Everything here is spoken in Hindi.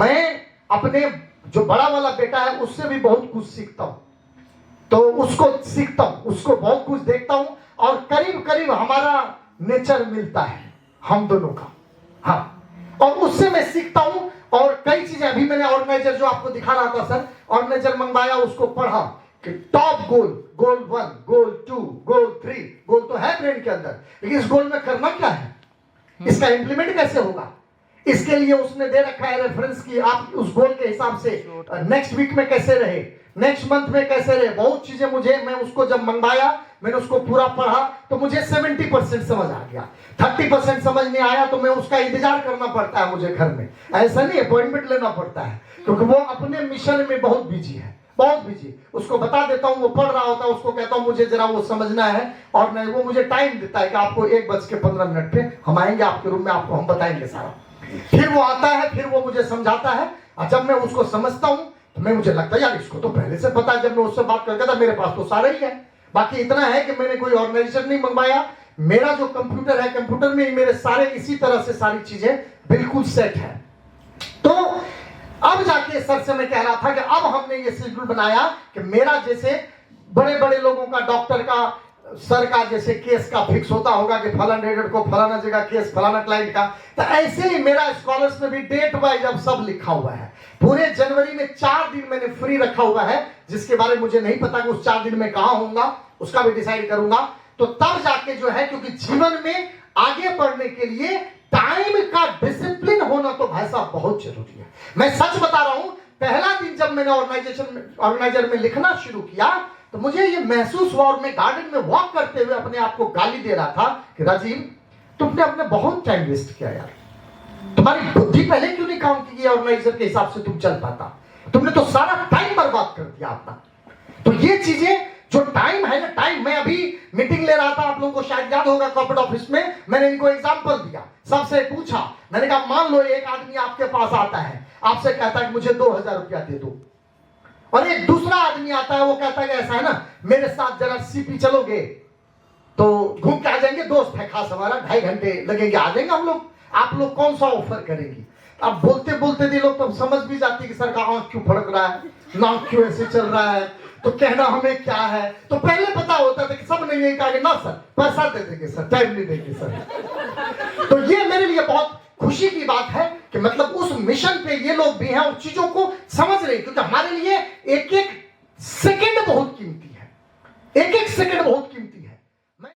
मैं अपने जो बड़ा वाला बेटा है उससे भी बहुत कुछ सीखता हूं, तो उसको सीखता हूं, उसको बहुत कुछ देखता हूं और करीब करीब हमारा नेचर मिलता है हम दोनों का। हाँ, और उससे मैं सीखता हूं और कई चीजें। अभी मैंने ऑर्गेनाइजर जो आपको दिखा रहा था सर, ऑर्गेनाइजर मंगवाया, उसको पढ़ा कि टॉप गोल, गोल 1, गोल 2, गोल 3, गोल तो है ब्रेन के अंदर, लेकिन इस गोल में करना क्या है, इसका इंप्लीमेंट कैसे होगा, इसके लिए उसने दे रखा है रेफरेंस की आप उस गोल के हिसाब से नेक्स्ट वीक में कैसे रहे, नेक्स्ट मंथ में कैसे रहे, बहुत चीजें मुझे, मैं उसको जब मंगवाया मैंने उसको पूरा पढ़ा तो मुझे 70% समझ आ गया, 30% समझ नहीं आया तो मैं उसका इंतजार करना पड़ता है मुझे घर में, ऐसा नहीं अपॉइंटमेंट लेना पड़ता है क्योंकि वो अपने मिशन में बहुत बिजी है, बहुत बिजी। उसको बता देता हूं, वो पढ़ रहा होता है, उसको कहता हूं मुझे जरा वो समझना है और नहीं, वो मुझे टाइम देता है कि आपको 1:15 पे हम आएंगे आपके रूम में, आपको हम बताएंगे सारा। फिर वो आता है, फिर वो मुझे समझाता है और जब मैं उसको समझता हूं तो मैं, मुझे लगता है यार इसको तो पहले से पता है, जब मैं उससे बात करता था मेरे पास तो सारा ही है। बाकी इतना है कि मैंने कोई ऑर्गेनाइजेशन नहीं मंगवाया, मेरा जो कंप्यूटर है, कंप्यूटर में ही मेरे सारे इसी तरह से सारी चीजें बिल्कुल सेट है। तो अब जाके सर से मैं कह रहा था कि अब हमने ये शेड्यूल बनाया कि मेरा जैसे बड़े बड़े लोगों का, डॉक्टर का, सर का जैसे केस का फिक्स होता होगा कि फलाना डेट को फलाना जगह केस, फलाना क्लाइंट का, तो ऐसे ही मेरा स्कॉलर्स में भी डेट वाइज अब सब लिखा हुआ है। पूरे जनवरी में 4 दिन मैंने फ्री रखा हुआ है, जिसके बारे में मुझे नहीं पता कि उस 4 दिन में कहां होऊंगा, उसका भी डिसाइड करूंगा। तो तब जाके जो है, क्योंकि जीवन में आगे बढ़ने के लिए टाइम का डिसिप्लिन होना तो भाई साहब बहुत जरूरी है। मैं सच बता रहा हूं, पहला दिन जब मैंने ऑर्गेनाइजर में लिखना शुरू किया तो मुझे ये महसूस हुआ, और मैं गार्डन में वॉक करते हुए अपने आप को गाली दे रहा था कि राजीव तुमने अपने बहुत टाइम वेस्ट किया यार, तुम्हारी बुद्धि पहले क्यों नहीं काम की, ऑर्गेनाइजर के हिसाब से तुम चल पाता, तुमने तो सारा टाइम बर्बाद कर दिया अपना। तो ये चीजें जो टाइम है ना, टाइम, मैं अभी मीटिंग ले रहा था, आप लोगों को शायद याद होगा कॉर्पोरेट ऑफिस में, मैंने इनको एग्जांपल दिया, सबसे पूछा, मैंने कहा मान लो एक आदमी आपके पास आता है, आपसे कहता है कि मुझे 2000 रुपया दे दो, और एक दूसरा आदमी आता है, वो कहता है कि ऐसा है ना, मेरे साथ जरा सीपी चलोगे तो घूम के आ जाएंगे, दोस्त है खास हमारा, 2.5 घंटे लगेंगे, आ जाएंगे हम लोग, आप लोग कौन सा ऑफर करेंगे। अब बोलते बोलते भी लोग तो समझ भी जाती कि सर का आंख क्यों फड़क रहा है, नाक क्यों ऐसे चल रहा है, तो कहना हमें क्या है। तो पहले पता होता था कि सब ने यही कहा कि ना सर पैसा दे देंगे सर, टाइम नहीं देंगे सर। तो ये मेरे लिए बहुत खुशी की बात है कि मतलब उस मिशन पे ये लोग भी हैं और चीजों को समझ रहे हैं, क्योंकि हमारे लिए एक एक सेकंड बहुत कीमती है, एक एक सेकंड बहुत